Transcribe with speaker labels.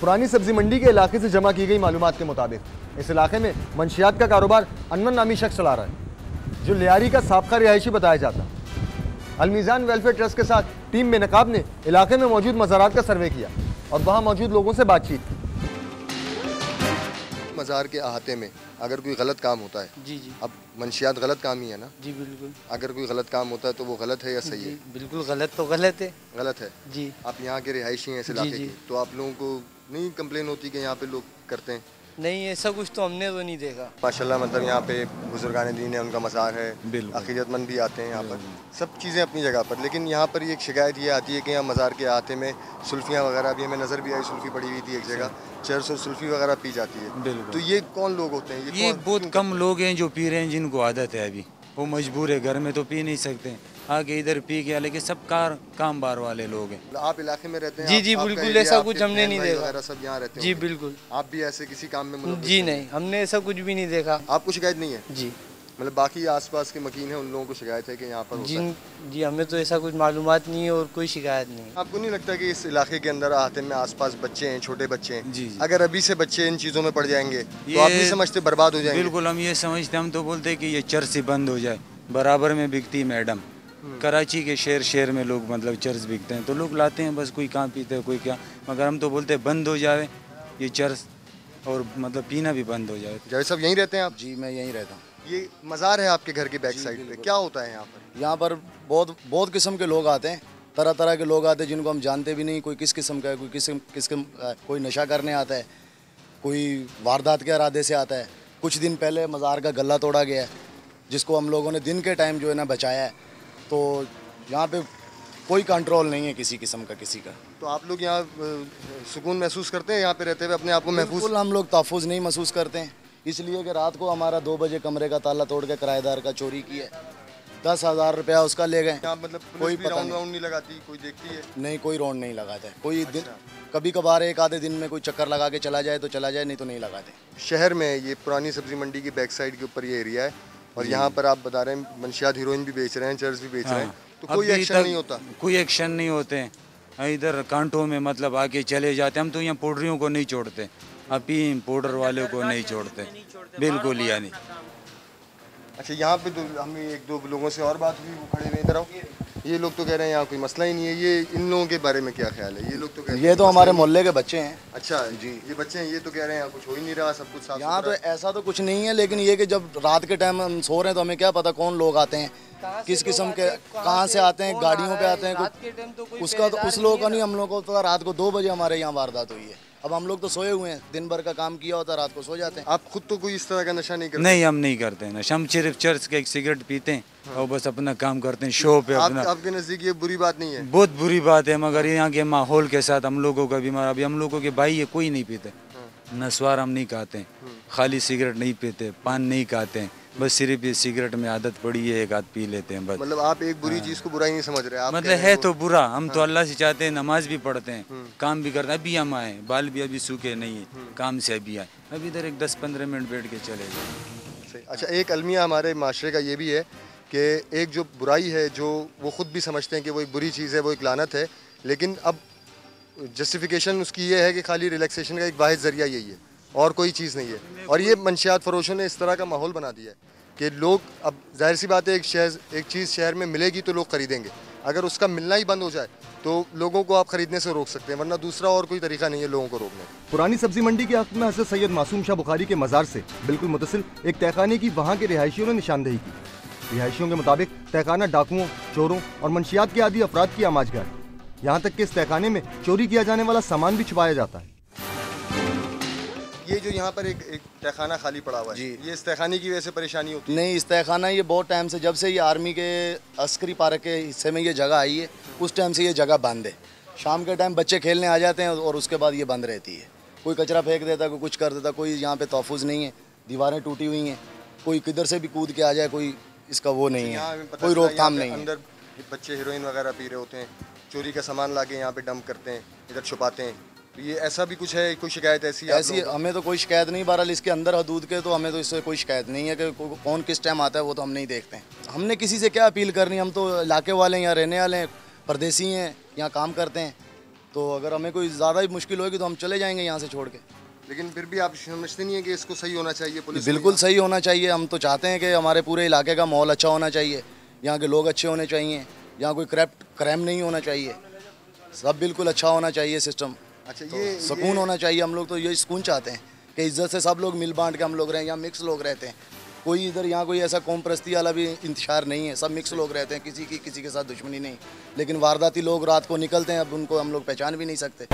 Speaker 1: पुरानी सब्जी मंडी के इलाके से जमा की गई मालूमात के मुताबिक इस इलाके में मंशियात का कारोबार अनवन नामी शख्स चला रहा है, जो लियारी का साबका रिहायशी बताया जाता है। अलमीज़ान वेलफेयर ट्रस्ट के साथ टीम बेनकाब ने इलाके में मौजूद मज़ारात का सर्वे किया और वहाँ मौजूद लोगों से बातचीत की।
Speaker 2: मज़ार के अहाते में अगर कोई गलत काम होता है,
Speaker 3: जी जी,
Speaker 2: अब मंशियात गलत काम ही है ना?
Speaker 3: जी बिल्कुल।
Speaker 2: अगर कोई गलत काम होता है तो वो गलत है या सही है?
Speaker 3: बिल्कुल गलत तो गलत है।
Speaker 2: गलत है
Speaker 3: जी।
Speaker 2: आप यहाँ के रिहायशी हैं इस इलाके के, तो आप लोगों को नहीं कंप्लेन होती कि यहाँ पे लोग करते हैं?
Speaker 3: नहीं, ऐसा कुछ तो हमने तो नहीं देखा।
Speaker 2: माशाल्लाह, मतलब यहाँ पे बुजुर्गान दीन है, उनका मज़ार है, अक़ीदतमंद भी आते हैं यहाँ पर, सब चीज़ें अपनी जगह पर। लेकिन यहाँ पर एक शिकायत ये आती है कि यहाँ मज़ार के अहाते में सुल्फियाँ वगैरह भी हमें नज़र भी आई, सुल्फ़ी पड़ी हुई थी एक जगह, चर्स और सुल्फ़ी वगैरह पी जाती है। तो ये कौन लोग होते हैं?
Speaker 4: ये बहुत कम लोग हैं जो पी रहे हैं, जिनको आदत है। अभी वो मजबूर है, घर में तो पी नहीं सकते, आगे इधर पी गया, लेकिन सब काम बार वाले लोग हैं।
Speaker 2: आप इलाके में रहते हैं?
Speaker 3: जी जी बिल्कुल, ऐसा कुछ हमने नहीं देखा।
Speaker 2: सब यहाँ रहते हैं?
Speaker 3: जी बिल्कुल।
Speaker 2: आप भी ऐसे किसी काम में मुलव्वस?
Speaker 3: जी नहीं, हमने ऐसा कुछ भी नहीं देखा।
Speaker 2: आपको शिकायत नहीं है?
Speaker 3: जी,
Speaker 2: मतलब बाकी आसपास के मकीन है, उन लोगों को शिकायत है कि यहाँ पर होता है?
Speaker 3: जी हमें तो ऐसा कुछ मालूमात नहीं है और कोई शिकायत नहीं।
Speaker 2: आपको नहीं लगता कि इस इलाके के अंदर आते में आसपास बच्चे हैं, छोटे बच्चे हैं,
Speaker 4: जी।
Speaker 2: अगर अभी से बच्चे इन चीज़ों में पड़ जाएंगे तो आप नहीं समझते बर्बाद हो जाएंगे?
Speaker 4: बिल्कुल, हम ये समझते, हम तो बोलते हैं कि ये चर्च ही बंद हो जाए। बराबर में बिकती मैडम, कराची के शहर में लोग मतलब चर्च बिकते हैं, तो लोग लाते हैं, बस कोई कहाँ पीते हैं कोई क्या, मगर हम तो बोलते हैं बंद हो जाए ये चर्च, और मतलब पीना भी बंद हो जाए।
Speaker 2: जैसे सब यहीं रहते हैं आप?
Speaker 5: जी मैं यहीं रहता हूँ।
Speaker 2: ये मज़ार है आपके घर के बैक साइड पे, क्या होता है यहाँ पर?
Speaker 5: यहाँ पर बहुत किस्म के लोग आते हैं, तरह तरह के लोग आते हैं जिनको हम जानते भी नहीं, कोई किस किस्म का है, कोई नशा करने आता है, कोई वारदात के इरादे से आता है। कुछ दिन पहले मज़ार का गला तोड़ा गया है, जिसको हम लोगों ने दिन के टाइम जो है ना बचाया है। तो यहाँ पे कोई कंट्रोल नहीं है किसी किस्म का किसी का।
Speaker 2: तो आप लोग यहाँ सुकून महसूस करते हैं यहाँ पे रहते हुए, अपने आप को महफूज?
Speaker 5: बिल्कुल, हम लोग तहफ़्फ़ुज़ नहीं महसूस करते हैं, इसलिए कि रात को हमारा 2 बजे कमरे का ताला तोड़ के किराएदार का चोरी किया, 10,000 रुपया उसका ले गए।
Speaker 2: मतलब कोई राउंड नहीं लगाती, कोई देखती है?
Speaker 5: नहीं, कोई राउंड नहीं लगाता है कोई। दिन कभी कभार एक आधे दिन में कोई चक्कर लगा के चला जाए तो चला जाए, नहीं तो नहीं लगाते।
Speaker 2: शहर में ये पुरानी सब्जी मंडी की बैक साइड के ऊपर ये एरिया है, और यहाँ पर आप बता रहे हैं मंशियात हीरोइन भी बेच रहे हैं, चर्च भी बेच रहे हैं, तो कोई एक्शन नहीं होता?
Speaker 4: कोई एक्शन नहीं होते हैं। इधर कांटों में मतलब आके चले जाते, हम तो यहाँ पाउडरियों को नहीं छोड़ते, अफीम पाउडर वाले को नहीं छोड़ते, बिल्कुल ही नहीं।
Speaker 2: अच्छा, यहाँ पे हम एक दो लोगों से और बात हुई, वो खड़े हुए इधर आओ। ये लोग तो कह रहे हैं यहाँ कोई मसला ही नहीं है, ये इन लोगों के बारे में क्या ख्याल है? ये लोग तो कह रहे हैं
Speaker 5: ये तो हमारे मोहल्ले के बच्चे हैं।
Speaker 2: अच्छा जी, ये बच्चे हैं, ये तो कह रहे हैं यहाँ कुछ हो ही नहीं रहा, सब कुछ साफ
Speaker 5: यहाँ तो ऐसा तो कुछ नहीं है, लेकिन ये कि जब रात के टाइम हम सो रहे हैं तो हमें क्या पता कौन लोग आते हैं, किस किस्म के, कहाँ से आते हैं, गाड़ियों पे आते हैं, उसका तो उस लोगों का नहीं। हम लोग को तो रात को 2 बजे हमारे यहाँ वारदात हुई है। अब हम लोग तो सोए हुए हैं, दिन भर का काम किया होता है, रात को सो जाते हैं।
Speaker 2: आप खुद तो कोई इस तरह का नशा नहीं करते?
Speaker 4: नहीं, हम नहीं करते नशा, हम सिर्फ चर्च के एक सिगरेट पीते हैं और बस अपना काम करते हैं, शो पे अपना।
Speaker 2: आपके नज़दीक ये बुरी बात नहीं है?
Speaker 4: बहुत बुरी बात है, मगर यहाँ के माहौल के साथ हम लोगों का बीमार, अभी हम लोगों के भाई है, कोई नहीं पीते, नस्वार हम नहीं खाते, खाली सिगरेट नहीं पीते, पान नहीं खाते हैं, बस सिर्फ ये सिगरेट में आदत पड़ी है, एक आध पी लेते हैं बस।
Speaker 2: मतलब आप एक बुरी चीज़ को बुरा ही नहीं समझ रहे? आप
Speaker 4: मतलब है तो बुरा, हम तो अल्लाह से चाहते हैं, नमाज भी पढ़ते हैं, काम भी करते हैं। अभी हम आए, बाल भी अभी सूखे नहीं है, काम से अभी आए, अभी इधर एक 10-15 मिनट बैठ के चले गए।
Speaker 2: अच्छा, एक अलमिया हमारे माशरे का ये भी है कि एक जो बुराई है, जो वो ख़ुद भी समझते हैं कि वो एक बुरी चीज़ है, वो एक लानत है, लेकिन अब जस्टिफिकेशन उसकी ये है कि खाली रिलैक्सेशन का एक वाहिद ज़रिया यही है और कोई चीज़ नहीं है। और ये मंशियात फरोशों ने इस तरह का माहौल बना दिया है कि लोग, अब जाहिर सी बात है, एक चीज़ शहर में मिलेगी तो लोग ख़रीदेंगे, अगर उसका मिलना ही बंद हो जाए तो लोगों को आप ख़रीदने से रोक सकते हैं, वरना दूसरा और कोई तरीका नहीं है लोगों को रोकने।
Speaker 1: पुरानी सब्जी मंडी के आखिर में हज़रत सैयद मासूम शाह बुखारी के मज़ार से बिल्कुल मुतसिल एक तहखाने की वहाँ के रिहायशियों ने निशानदेही की। रिहायशियों के मुताबिक तहखाना डाकुओं, चोरों और मंशियात के आदि अफराद की आमाजगाह है। यहाँ तक कि इस तहखाने में चोरी किया जाने वाला सामान भी छुपाया जाता है।
Speaker 2: ये जो यहाँ पर एक तहखाना खाली पड़ा हुआ है, ये इस तहखाने की वजह से परेशानी होती है?
Speaker 5: नहीं, इस तहखाना ये बहुत टाइम से, जब से ये आर्मी के अस्करी पार्क के हिस्से में ये जगह आई है, उस टाइम से ये जगह बंद है। शाम के टाइम बच्चे खेलने आ जाते हैं और उसके बाद ये बंद रहती है। कोई कचरा फेंक देता, कोई कुछ कर देता, कोई यहाँ पे तहफ़्फ़ुज़ नहीं है, दीवारें टूटी हुई हैं, कोई किधर से भी कूद के आ जाए, कोई इसका वो नहीं है, कोई रोकथाम नहीं है।
Speaker 2: अंदर बच्चे हीरोइन वगैरह पी रहे होते हैं, चोरी का सामान ला के यहाँ पे डंप करते हैं, इधर छुपाते हैं, तो ये ऐसा भी कुछ है? कोई शिकायत ऐसी
Speaker 5: हमें तो कोई शिकायत नहीं, बहरहाल इसके अंदर हदूद के तो हमें तो इससे कोई शिकायत नहीं है कि कौन किस टाइम आता है, वो तो हम नहीं देखते हैं। हमने किसी से क्या अपील करनी, हम तो इलाके वाले हैं, यहाँ रहने वाले हैं, परदेसी हैं, यहाँ काम करते हैं, तो अगर हमें कोई ज़्यादा ही मुश्किल होगी तो हम चले जाएंगे यहाँ से छोड़ के।
Speaker 2: लेकिन फिर भी आप समझते नहीं है कि इसको सही होना चाहिए? पुलिस
Speaker 5: बिल्कुल सही होना चाहिए। हम तो चाहते हैं कि हमारे पूरे इलाके का माहौल अच्छा होना चाहिए, यहाँ के लोग अच्छे होने चाहिए, यहाँ कोई क्राइम नहीं होना चाहिए, सब बिल्कुल अच्छा होना चाहिए सिस्टम।
Speaker 2: अच्छा,
Speaker 5: तो
Speaker 2: ये
Speaker 5: सुकून होना चाहिए। हम लोग तो यही सुकून चाहते हैं कि इज्जत से सब लोग मिल बांट के हम लोग रहें। यहाँ मिक्स लोग रहते हैं, कोई इधर यहाँ कोई ऐसा कौम परस्ती वाला भी इंतशार नहीं है, सब मिक्स लोग रहते हैं, किसी के साथ दुश्मनी नहीं। लेकिन वारदाती लोग रात को निकलते हैं, अब उनको हम लोग पहचान भी नहीं सकते।